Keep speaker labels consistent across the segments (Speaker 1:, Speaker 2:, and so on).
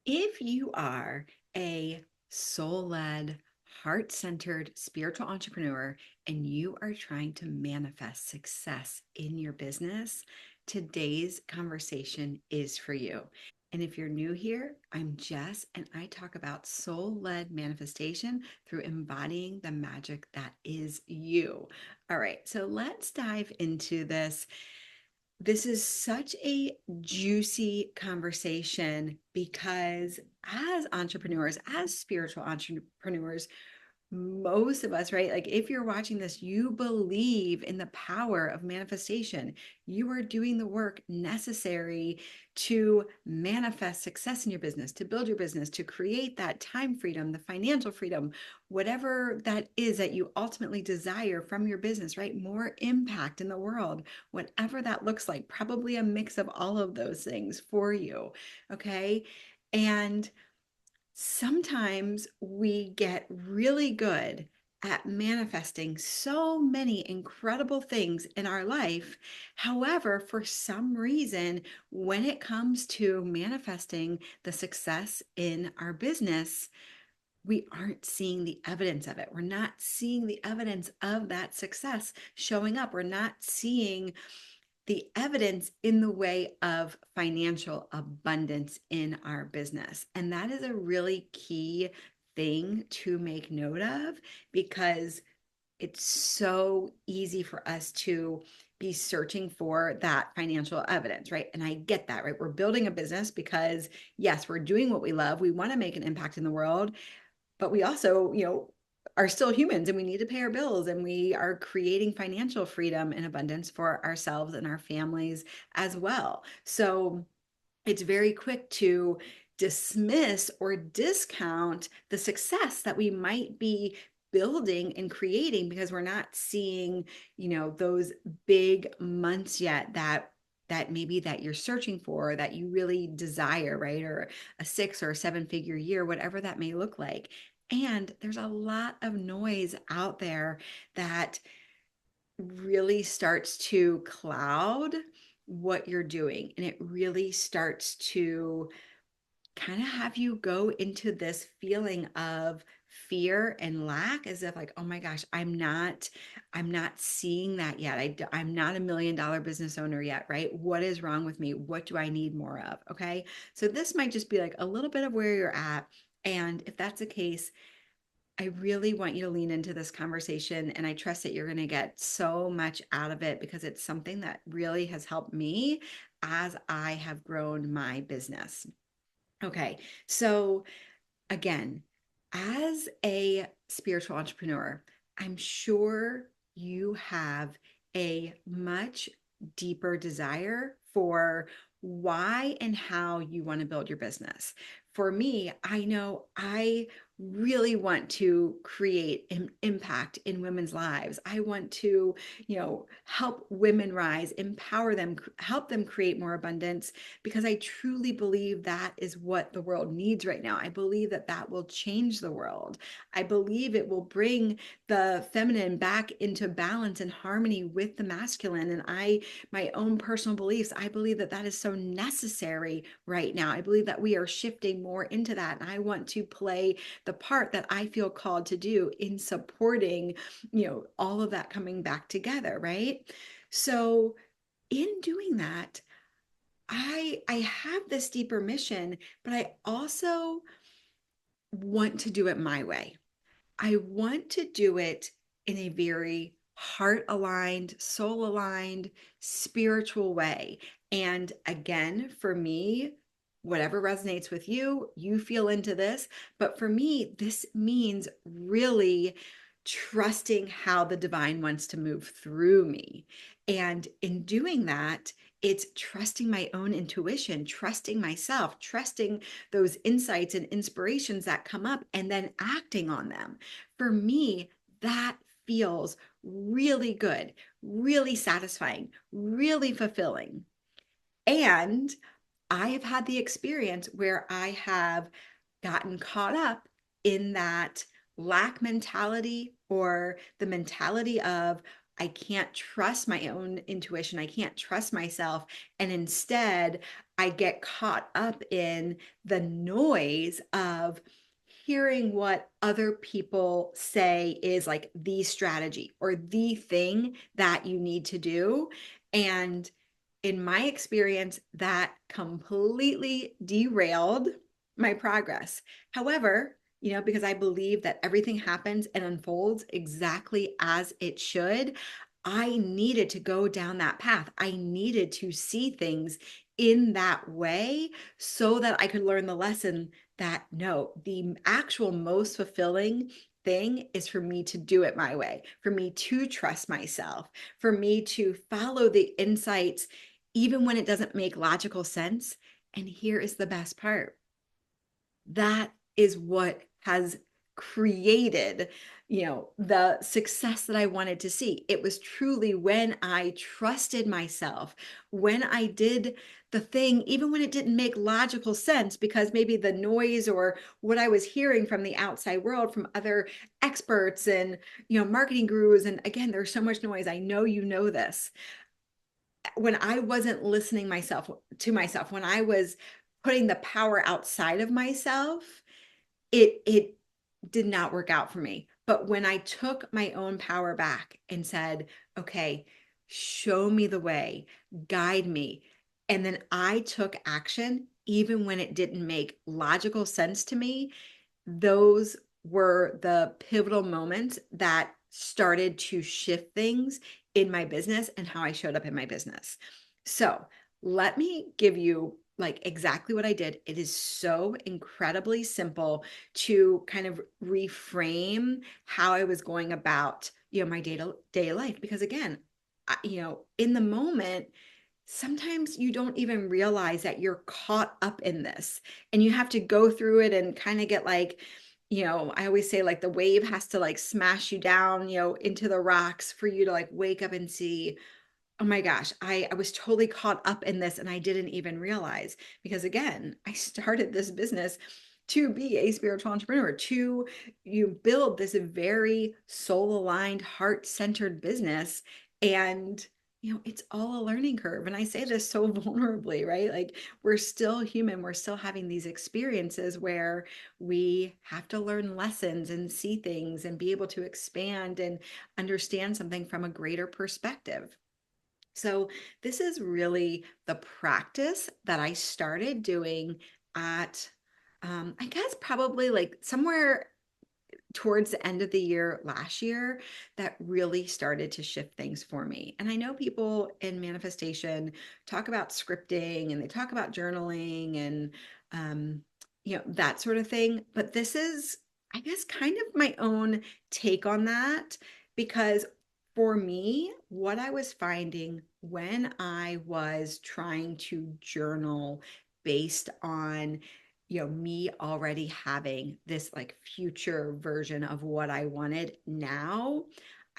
Speaker 1: If you are a soul-led, heart-centered spiritual entrepreneur and you are trying to manifest success in your business, today's conversation is for you. And if you're new here, I'm Jess, and I talk about soul-led manifestation through embodying the magic that is you. All right, so let's dive into this. This is such a juicy conversation because as entrepreneurs, as spiritual entrepreneurs, most of us, right? Like if you're watching this, you believe in the power of manifestation. You are doing the work necessary to manifest success in your business, to build your business, to create that time freedom, the financial freedom, whatever that is that you ultimately desire from your business, right? More impact in the world, whatever that looks like, probably a mix of all of those things for you. Okay. And sometimes we get really good at manifesting so many incredible things in our life. However, for some reason, when it comes to manifesting the success in our business, we aren't seeing the evidence of it. We're not seeing the evidence of that success showing up. We're not seeing the evidence in the way of financial abundance in our business. And that is a really key thing to make note of because it's so easy for us to be searching for that financial evidence, right? And I get that, right? We're building a business because, yes, we're doing what we love. We want to make an impact in the world, but we also, are still humans and we need to pay our bills and we are creating financial freedom and abundance for ourselves and our families as well. So it's very quick to dismiss or discount the success that we might be building and creating because we're not seeing, those big months yet that maybe that you're searching for, that you really desire, right? Or a 6 or 7 figure year, whatever that may look like. And there's a lot of noise out there that really starts to cloud what you're doing. And it really starts to kind of have you go into this feeling of fear and lack, as if like, oh my gosh, I'm not seeing that yet. I'm not $1 million business owner yet, right? What is wrong with me? What do I need more of? Okay, so this might just be like a little bit of where you're at. And if that's the case, I really want you to lean into this conversation, and I trust that you're going to get so much out of it because it's something that really has helped me as I have grown my business. Okay, so again, as a spiritual entrepreneur, I'm sure you have a much deeper desire for why and how you want to build your business. For me, I know I really want to create an impact in women's lives. I want to, help women rise, empower them, help them create more abundance because I truly believe that is what the world needs right now. I believe that that will change the world. I believe it will bring the feminine back into balance and harmony with the masculine. And my own personal beliefs, I believe that that is so necessary right now. I believe that we are shifting more into that. And I want to play the part that I feel called to do in supporting, all of that coming back together, right? So in doing that, I have this deeper mission, but I also want to do it my way. I want to do it in a very heart aligned, soul aligned, spiritual way. And again, for me, whatever resonates with you, you feel into this. But for me, this means really trusting how the divine wants to move through me. And in doing that, it's trusting my own intuition, trusting myself, trusting those insights and inspirations that come up, and then acting on them. For me, that feels really good, really satisfying, really fulfilling. And I have had the experience where I have gotten caught up in that lack mentality or the mentality of, I can't trust my own intuition. I can't trust myself. And instead, I get caught up in the noise of hearing what other people say is like the strategy or the thing that you need to do. And in my experience, that completely derailed my progress. However, because I believe that everything happens and unfolds exactly as it should, I needed to go down that path. I needed to see things in that way so that I could learn the lesson that no, the actual most fulfilling thing is for me to do it my way, for me to trust myself, for me to follow the insights, even when it doesn't make logical sense. And here is the best part, that is what has created the success that I wanted to see. It was truly when I trusted myself, when I did the thing even when it didn't make logical sense, because maybe the noise or what I was hearing from the outside world, from other experts and marketing gurus, and again, there's so much noise, I know this, when I wasn't listening to myself, when I was putting the power outside of myself, it did not work out for me. But when I took my own power back and said, okay, show me the way, guide me, and then I took action, even when it didn't make logical sense to me, those were the pivotal moments that started to shift things in my business and how I showed up in my business. So let me give you like exactly what I did. It is so incredibly simple to kind of reframe how I was going about, my day-to-day life. Because again, in the moment, sometimes you don't even realize that you're caught up in this, and you have to go through it and kind of get like, I always say like the wave has to like smash you down, into the rocks for you to like wake up and see, oh my gosh, I was totally caught up in this and I didn't even realize. Because again, I started this business to be a spiritual entrepreneur, to you build this very soul aligned, heart centered business. And it's all a learning curve. And I say this so vulnerably, right? Like, we're still human. We're still having these experiences where we have to learn lessons and see things and be able to expand and understand something from a greater perspective. So, this is really the practice that I started doing at, I guess, probably like somewhere towards the end of the year last year, that really started to shift things for me. And I know people in manifestation talk about scripting and they talk about journaling and, that sort of thing. But this is, I guess, kind of my own take on that, because for me, what I was finding when I was trying to journal based on me already having this like future version of what I wanted now,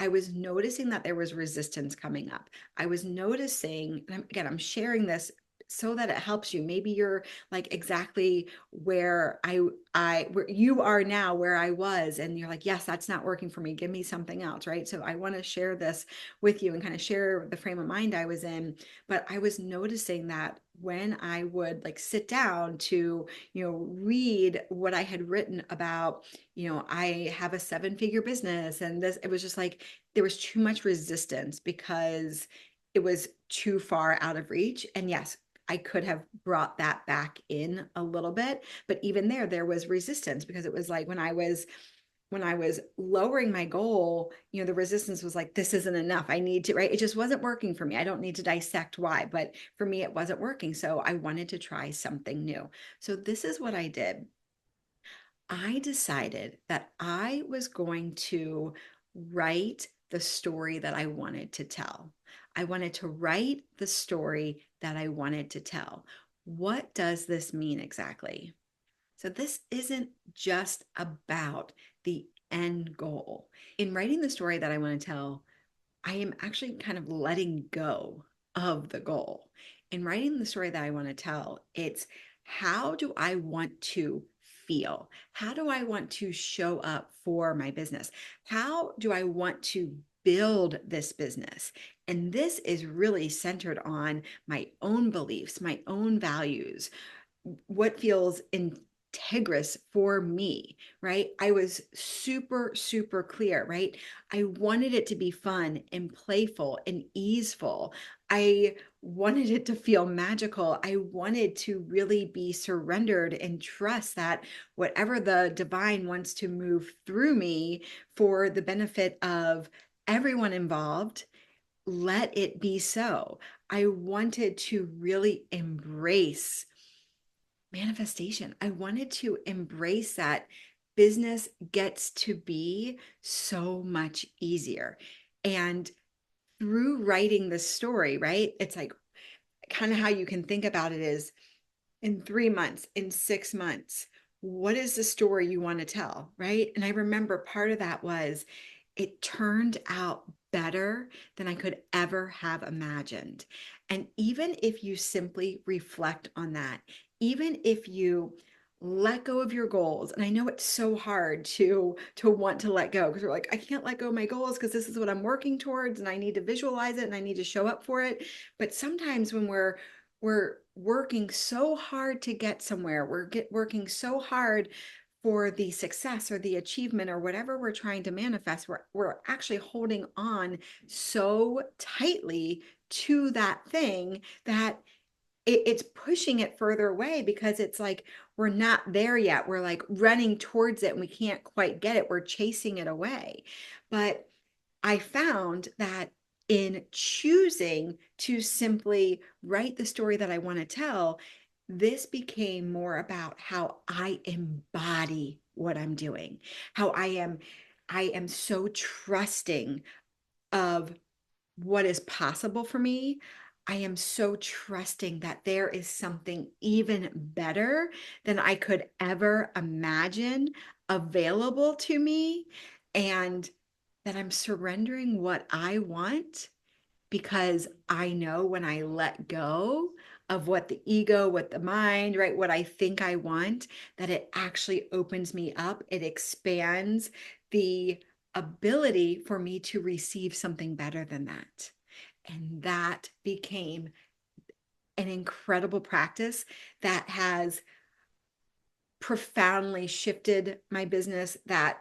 Speaker 1: I was noticing that there was resistance coming up. I was noticing, and again, I'm sharing this so that it helps you. Maybe you're like exactly where where you are now, where I was, and you're like, yes, that's not working for me. Give me something else, right? So I want to share this with you and kind of share the frame of mind I was in. But I was noticing that when I would like sit down to, read what I had written about, I have a 7-figure business, and this, it was just like there was too much resistance because it was too far out of reach. And yes, I could have brought that back in a little bit, but even there was resistance, because it was like when I was lowering my goal, the resistance was like, this isn't enough. I need to, right? It just wasn't working for me. I don't need to dissect why, but for me, it wasn't working. So I wanted to try something new. So this is what I did. I decided that I was going to write the story that I wanted to tell. I wanted to write the story that I wanted to tell. What does this mean exactly? So, this isn't just about the end goal. In writing the story that I want to tell, I am actually kind of letting go of the goal. In writing the story that I want to tell, it's how do I want to feel? How do I want to show up for my business? How do I want to build this business. And this is really centered on my own beliefs, my own values, what feels integrous for me, right? I was super, super clear, right? I wanted it to be fun and playful and easeful. I wanted it to feel magical. I wanted to really be surrendered and trust that whatever the divine wants to move through me for the benefit of everyone involved, let it be so. I wanted to really embrace manifestation. I wanted to embrace that business gets to be so much easier. And through writing the story, right? It's like kind of how you can think about it is in 3 months, in 6 months, what is the story you want to tell, right? And I remember part of that was it turned out better than I could ever have imagined. And even if you simply reflect on that, even if you let go of your goals, and I know it's so hard to want to let go because we're like, I can't let go of my goals because this is what I'm working towards and I need to visualize it and I need to show up for it. But sometimes when we're working so hard to get somewhere, working so hard for the success or the achievement or whatever we're trying to manifest, we're actually holding on so tightly to that thing that it's pushing it further away because it's like we're not there yet. We're like running towards it and we can't quite get it. We're chasing it away. But I found that in choosing to simply write the story that I want to tell, this became more about how I embody what I'm doing, how I am so trusting of what is possible for me. I am so trusting that there is something even better than I could ever imagine available to me. And that I'm surrendering what I want because I know when I let go of what the ego, what the mind, right, what I think I want, that it actually opens me up. It expands the ability for me to receive something better than that. And that became an incredible practice that has profoundly shifted my business, that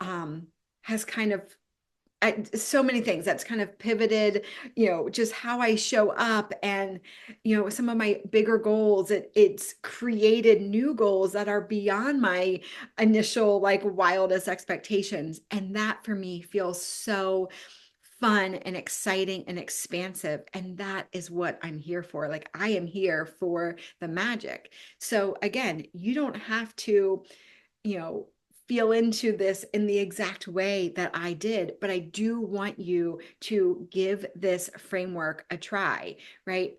Speaker 1: has kind of so many things that's kind of pivoted, just how I show up and, some of my bigger goals. It's created new goals that are beyond my initial like wildest expectations. And that for me feels so fun and exciting and expansive. And that is what I'm here for. Like I am here for the magic. So again, you don't have to, you know, feel into this in the exact way that I did, but I do want you to give this framework a try, right?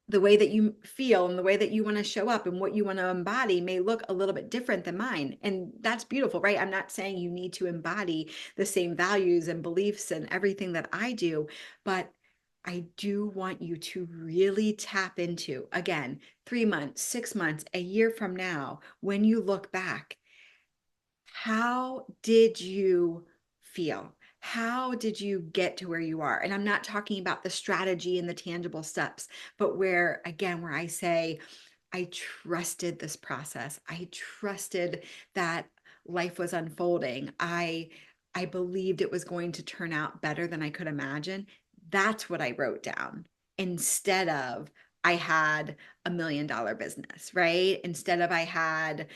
Speaker 1: The way that you feel and the way that you want to show up and what you want to embody may look a little bit different than mine. And that's beautiful, right? I'm not saying you need to embody the same values and beliefs and everything that I do, but I do want you to really tap into, again, 3 months, 6 months, a year from now, when you look back, how did you feel? How did you get to where you are? And I'm not talking about the strategy and the tangible steps, but where I say, I trusted this process. I trusted that life was unfolding. I believed it was going to turn out better than I could imagine. That's what I wrote down instead of I had $1 million business, right? Instead of I had,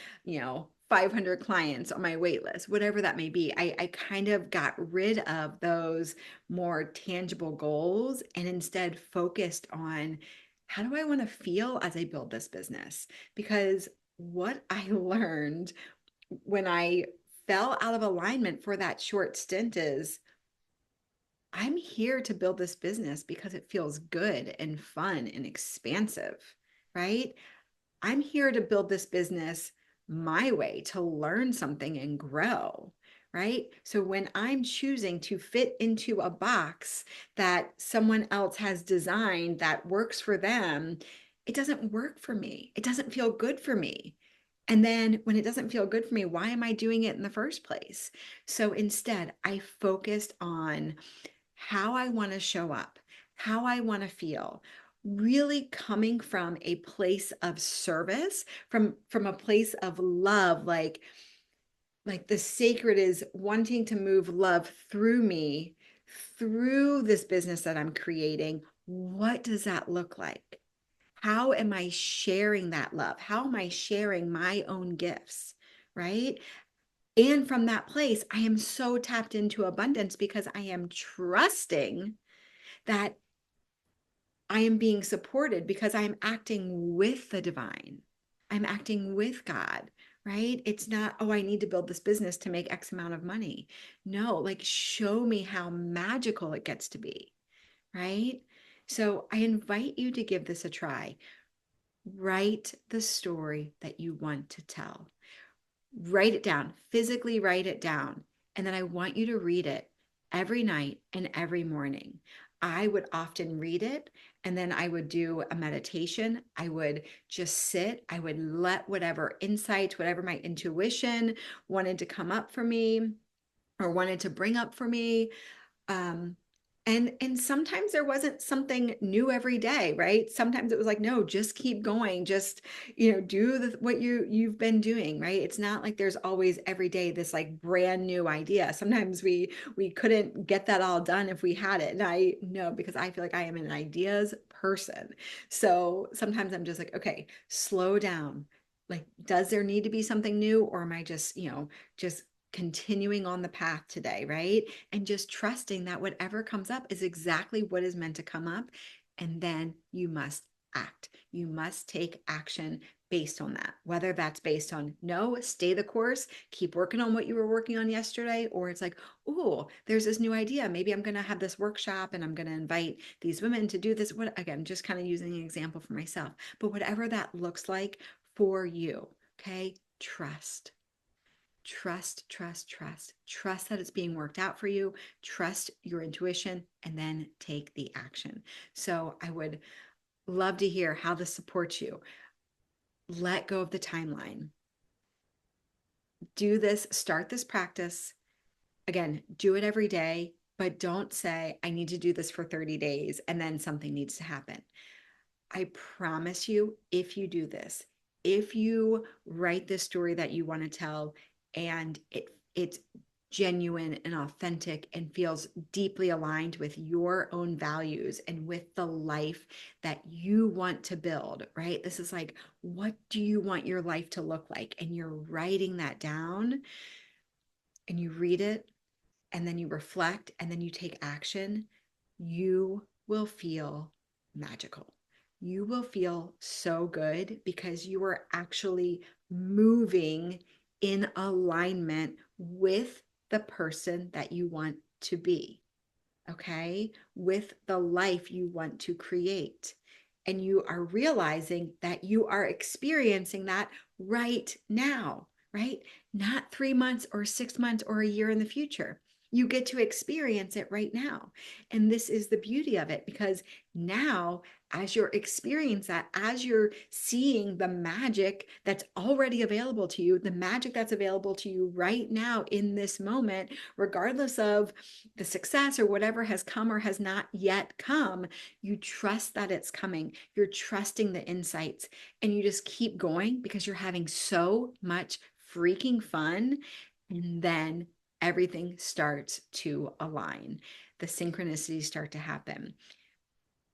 Speaker 1: 500 clients on my wait list, whatever that may be. I kind of got rid of those more tangible goals and instead focused on how do I want to feel as I build this business? Because what I learned when I fell out of alignment for that short stint is I'm here to build this business because it feels good and fun and expansive, right? I'm here to build this business my way to learn something and grow, right? So when I'm choosing to fit into a box that someone else has designed that works for them, it doesn't work for me. It doesn't feel good for me. And then when it doesn't feel good for me, why am I doing it in the first place? So instead, I focused on how I want to show up, how I want to feel, really coming from a place of service, from a place of love, like the sacred is wanting to move love through me, through this business that I'm creating. What does that look like? How am I sharing that love? How am I sharing my own gifts? Right. And from that place, I am so tapped into abundance because I am trusting that I am being supported because I'm acting with the divine. I'm acting with God, right? It's not, oh, I need to build this business to make X amount of money. No, like show me how magical it gets to be, right? So I invite you to give this a try. Write the story that you want to tell. Write it down, physically write it down. And then I want you to read it every night and every morning. I would often read it and then I would do a meditation. I would just sit. I would let whatever insight, whatever my intuition wanted to come up for me or wanted to bring up for me, um and sometimes there wasn't something new every day, right? Sometimes it was like, no, just keep going, just do what you've been doing, right? It's not like there's always every day this like brand new idea. Sometimes we couldn't get that all done if we had it, and I know because I feel like I am an ideas person. So sometimes I'm just like, okay, slow down. Like, does there need to be something new, or am I just continuing on the path today, right? And just trusting that whatever comes up is exactly what is meant to come up. And then you must act. You must take action based on that, whether that's based on no, stay the course, keep working on what you were working on yesterday, or it's like, oh, there's this new idea. Maybe I'm going to have this workshop and I'm going to invite these women to do this. What, again, just kind of using an example for myself, but whatever that looks like for you, okay, trust. Trust, trust, trust. Trust that it's being worked out for you. Trust your intuition and then take the action. So I would love to hear how this supports you. Let go of the timeline. Do this, start this practice. Again, do it every day, but don't say, I need to do this for 30 days and then something needs to happen. I promise you, if you do this, if you write this story that you want to tell and it's genuine and authentic and feels deeply aligned with your own values and with the life that you want to build, right? This is like, what do you want your life to look like? And you're writing that down and you read it and then you reflect and then you take action, you will feel magical. You will feel so good because you are actually moving in alignment with the person that you want to be, okay? With the life you want to create. And you are realizing that you are experiencing that right now, right? Not 3 months or 6 months or a year in the future. You get to experience it right now. And this is the beauty of it because now, as you're experiencing that, as you're seeing the magic that's already available to you, the magic that's available to you right now in this moment, regardless of the success or whatever has come or has not yet come, you trust that it's coming. You're trusting the insights and you just keep going because you're having so much freaking fun. And then everything starts to align. The synchronicities start to happen.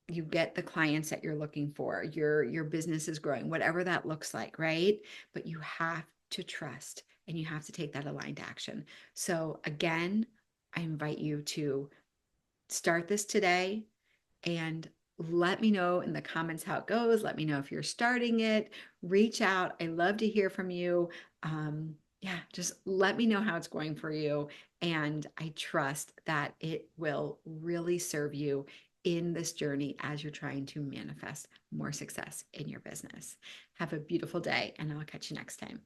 Speaker 1: You get the clients that you're looking for. Your business is growing, whatever that looks like, right? But you have to trust and you have to take that aligned action. So again, I invite you to start this today and let me know in the comments how it goes. Let me know if you're starting it. Reach out. I love to hear from you. Yeah, just let me know how it's going for you. And I trust that it will really serve you in this journey as you're trying to manifest more success in your business. Have a beautiful day, and I'll catch you next time.